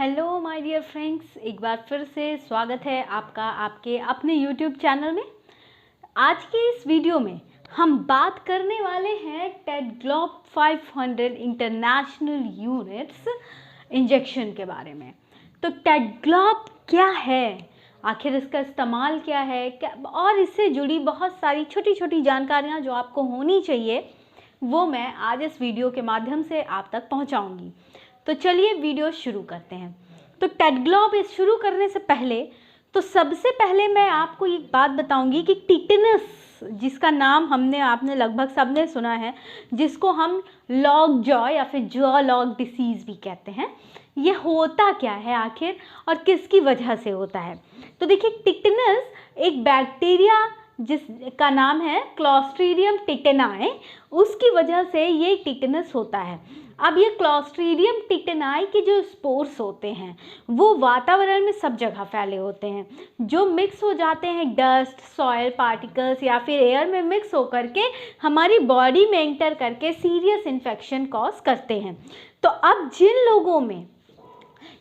Hello my dear friends, एक बार फिर से स्वागत है आपका आपके अपने यूट्यूब चैनल में। आज के इस वीडियो में हम बात करने वाले हैं टेडग्लॉब 500 इंटरनेशनल यूनिट्स इंजेक्शन के बारे में। तो टेडग्लॉब क्या है, आखिर इसका इस्तेमाल क्या है, और इससे जुड़ी बहुत सारी छोटी छोटी जानकारियाँ जो आपको होनी चाहिए वो मैं आज इस वीडियो के माध्यम से आप तक पहुँचाऊँगी। तो चलिए वीडियो शुरू करते हैं। तो टेडग्लॉब इस शुरू करने से पहले सबसे पहले मैं आपको एक बात बताऊंगी कि टिटेनस, जिसका नाम आपने लगभग सबने सुना है, जिसको हम लॉक जॉ या फिर जॉ लॉक डिसीज़ भी कहते हैं, ये होता क्या है आखिर और किसकी वजह से होता है। तो देखिए, टिटेनस एक बैक्टीरिया जिसका नाम है क्लॉस्ट्रीडियम टिटेनाई, उसकी वजह से ये टिटेनस होता है। अब ये क्लॉस्ट्रीडियम टिटेनाई के जो स्पोर्स होते हैं वो वातावरण में सब जगह फैले होते हैं, जो मिक्स हो जाते हैं डस्ट, सॉयल पार्टिकल्स या फिर एयर में मिक्स होकर के हमारी बॉडी में एंटर करके सीरियस इन्फेक्शन कॉज करते हैं। तो अब जिन लोगों में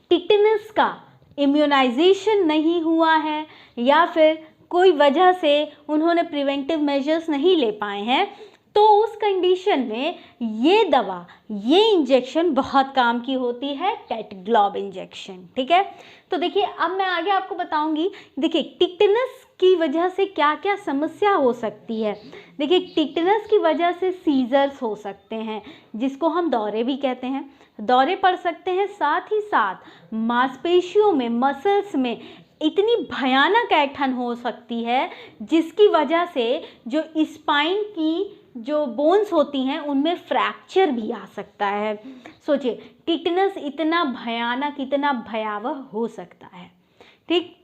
टिटेनस का इम्यूनाइजेशन नहीं हुआ है या फिर कोई वजह से उन्होंने प्रिवेंटिव मेजर्स नहीं ले पाए हैं, तो उस कंडीशन में ये दवा, ये इंजेक्शन बहुत काम की होती है, टेडग्लॉब इंजेक्शन। ठीक है, तो देखिए अब मैं आगे आपको बताऊंगी। देखिए, टिटेनस की वजह से क्या क्या समस्या हो सकती है। देखिए, टिटेनस की वजह से सीजर्स हो सकते हैं, जिसको हम दौरे भी कहते हैं, दौरे पड़ सकते हैं। साथ ही साथ मांसपेशियों में, मसल्स में इतनी भयानक ऐंठन हो सकती है जिसकी वजह से जो स्पाइन की जो बोन्स होती हैं उनमें फ्रैक्चर भी आ सकता है। सोचिए, टिटेनस इतना भयानक, इतना भयावह हो सकता है। ठीक,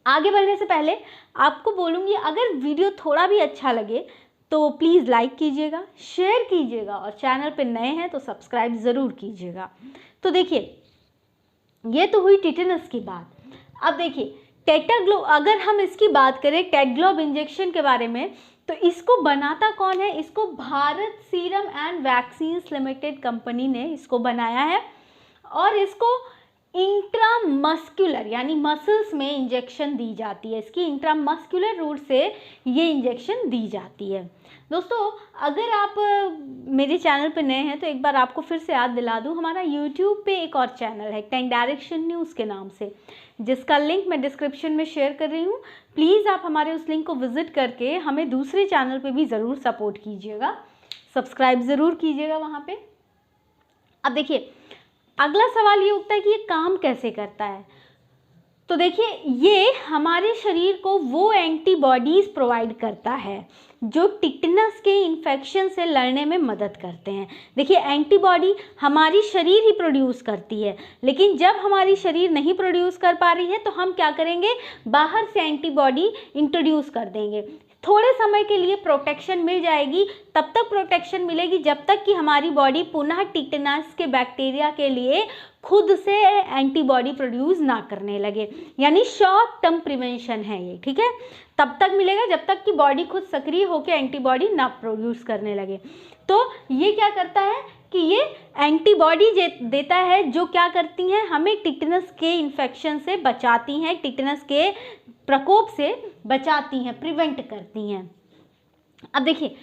आगे बढ़ने से पहले आपको बोलूँगी, अगर वीडियो थोड़ा भी अच्छा लगे तो प्लीज़ लाइक कीजिएगा, शेयर कीजिएगा और चैनल पे नए हैं तो सब्सक्राइब ज़रूर कीजिएगा। तो देखिए, ये तो हुई टिटेनस की बात। अब देखिए, टेडग्लॉब, अगर हम इसकी बात करें टेडग्लॉब इंजेक्शन के बारे में, तो इसको बनाता कौन है? इसको Bharat serum and vaccines limited company ने इसको बनाया है और इसको इंट्रामस्कुलर यानी मसल्स में इंजेक्शन दी जाती है। इसकी इंट्रामस्कुलर रूट से ये इंजेक्शन दी जाती है। दोस्तों, अगर आप मेरे चैनल पे नए हैं तो एक बार आपको फिर से याद दिला दूं, हमारा यूट्यूब पे एक और चैनल है 10 डायरेक्शन न्यूज़ के नाम से, जिसका लिंक मैं डिस्क्रिप्शन में शेयर कर रही हूँ। प्लीज़ आप हमारे उस लिंक को विज़िट करके हमें दूसरे चैनल पे भी ज़रूर सपोर्ट कीजिएगा, सब्सक्राइब ज़रूर कीजिएगा वहाँ पे। अब देखिए, अगला सवाल ये उठता है कि ये काम कैसे करता है। तो देखिए, ये हमारे शरीर को वो एंटीबॉडीज़ प्रोवाइड करता है जो टिटेनस के इन्फेक्शन से लड़ने में मदद करते हैं। देखिए, एंटीबॉडी हमारी शरीर ही प्रोड्यूस करती है, लेकिन जब हमारी शरीर नहीं प्रोड्यूस कर पा रही है तो हम क्या करेंगे, बाहर से एंटीबॉडी इंट्रोड्यूस कर देंगे। थोड़े समय के लिए प्रोटेक्शन मिल जाएगी, तब तक प्रोटेक्शन मिलेगी जब तक कि हमारी बॉडी पुनः टिटेनस के बैक्टीरिया के लिए खुद से एंटीबॉडी प्रोड्यूस ना करने लगे, यानी शॉर्ट टर्म प्रिवेंशन है ये। ठीक है, तब तक मिलेगा जब तक कि बॉडी खुद सक्रिय होकर एंटीबॉडी ना प्रोड्यूस करने लगे। तो ये क्या करता है कि ये एंटीबॉडी देता है जो क्या करती हैं, हमें टिटेनस के इन्फेक्शन से बचाती हैं, टिटेनस के प्रकोप से बचाती हैं, प्रिवेंट करती हैं। अब देखिए,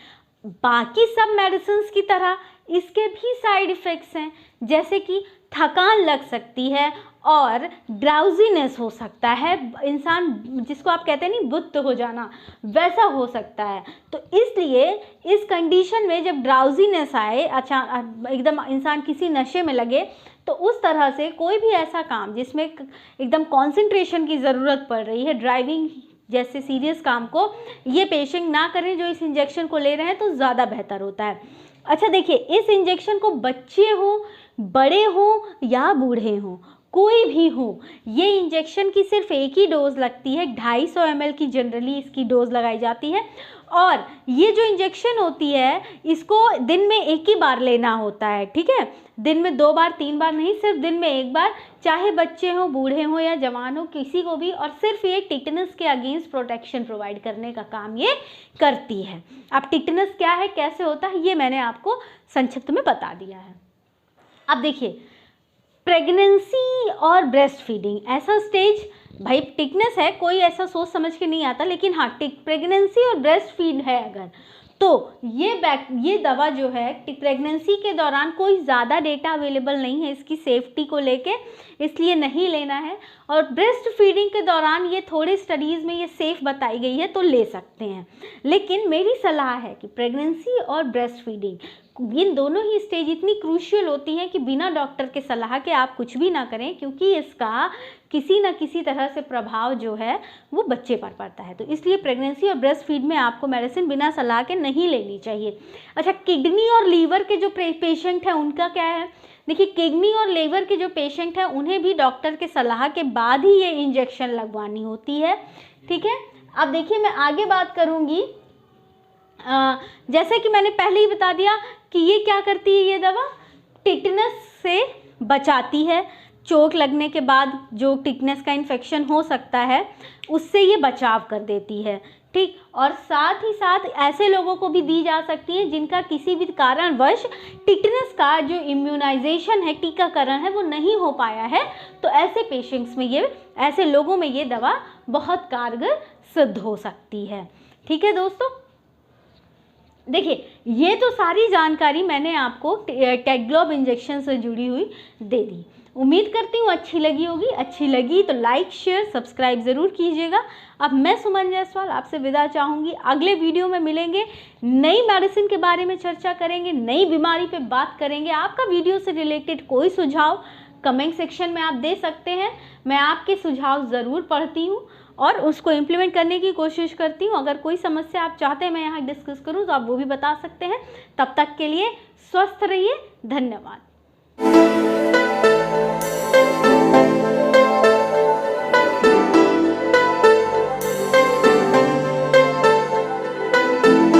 बाकी सब मेडिसिन्स की तरह इसके भी साइड इफ़ेक्ट्स हैं, जैसे कि थकान लग सकती है और ड्राउजीनेस हो सकता है। इंसान, जिसको आप कहते हैं नहीं बुत्त हो जाना, वैसा हो सकता है। तो इसलिए इस कंडीशन में जब ड्राउजीनेस आए, अच्छा एकदम इंसान किसी नशे में लगे, तो उस तरह से कोई भी ऐसा काम जिसमें एकदम कंसंट्रेशन की ज़रूरत पड़ रही है, ड्राइविंग जैसे सीरियस काम को, ये पेशेंट ना करें जो इस इंजेक्शन को ले रहे हैं, तो ज़्यादा बेहतर होता है। अच्छा देखिए, इस इंजेक्शन को बच्चे हों, बड़े हों या बूढ़े हों, कोई भी हो, ये इंजेक्शन की सिर्फ एक ही डोज लगती है। 250 ml की जनरली इसकी डोज लगाई जाती है और ये जो इंजेक्शन होती है इसको दिन में एक ही बार लेना होता है। ठीक है, दिन में 2 बार 3 बार नहीं, सिर्फ दिन में एक बार, चाहे बच्चे हों, बूढ़े हों या जवान हो, किसी को भी। और सिर्फ ये टिटेनस के अगेंस्ट प्रोटेक्शन प्रोवाइड करने का काम ये करती है। अब टिटेनस क्या है, कैसे होता है, ये मैंने आपको संक्षिप्त में बता दिया है। अब देखिए, प्रेगनेंसी और ब्रेस्ट फीडिंग, ऐसा स्टेज, भाई टिकनेस है, कोई ऐसा सोच समझ के नहीं आता, लेकिन हाँ प्रेगनेंसी और ब्रेस्ट फीड है अगर, तो ये दवा जो है प्रेगनेंसी के दौरान कोई ज़्यादा डेटा अवेलेबल नहीं है इसकी सेफ्टी को लेके, इसलिए नहीं लेना है। और ब्रेस्ट फीडिंग के दौरान ये थोड़े स्टडीज़ में ये सेफ़ बताई गई है तो ले सकते हैं, लेकिन मेरी सलाह है कि प्रेगनेंसी और ब्रेस्ट फीडिंग इन दोनों ही स्टेज इतनी क्रूशियल होती हैं कि बिना डॉक्टर के सलाह के आप कुछ भी ना करें, क्योंकि इसका किसी न किसी तरह से प्रभाव जो है वो बच्चे पर पड़ता है। तो इसलिए प्रेगनेंसी और ब्रेस्ट फीड में आपको मेडिसिन बिना सलाह के नहीं लेनी चाहिए। अच्छा, किडनी और लीवर के जो पेशेंट हैं उनका क्या है? देखिए, किडनी और लीवर के जो पेशेंट हैं उन्हें भी डॉक्टर के सलाह के बाद ही ये इंजेक्शन लगवानी होती है, ठीक है। अब देखिए, मैं आगे बात करूँगी, जैसे कि मैंने पहले ही बता दिया कि ये क्या करती है, ये दवा टिटनस से बचाती है, चोट लगने के बाद जो टिटनस का इन्फेक्शन हो सकता है उससे ये बचाव कर देती है, ठीक। और साथ ही साथ ऐसे लोगों को भी दी जा सकती है जिनका किसी भी कारणवश टिटनस का जो इम्यूनाइजेशन है, टीकाकरण है, वो नहीं हो पाया है, तो ऐसे पेशेंट्स में ऐसे लोगों में ये दवा बहुत कारगर सिद्ध हो सकती है, ठीक है दोस्तों। देखिए, ये तो सारी जानकारी मैंने आपको टेडग्लोब इंजेक्शन से जुड़ी हुई दे दी। उम्मीद करती हूँ अच्छी लगी होगी। अच्छी लगी तो लाइक शेयर सब्सक्राइब ज़रूर कीजिएगा। अब मैं सुमन जायसवाल आपसे विदा चाहूँगी। अगले वीडियो में मिलेंगे, नई मेडिसिन के बारे में चर्चा करेंगे, नई बीमारी पे बात करेंगे। आपका वीडियो से रिलेटेड कोई सुझाव कमेंट सेक्शन में आप दे सकते हैं, मैं आपके सुझाव ज़रूर पढ़ती हूँ और उसको इम्प्लीमेंट करने की कोशिश करती हूँ। अगर कोई समस्या आप चाहते हैं मैं यहाँ डिस्कस करूँ तो आप वो भी बता सकते हैं। तब तक के लिए स्वस्थ रहिए, धन्यवाद।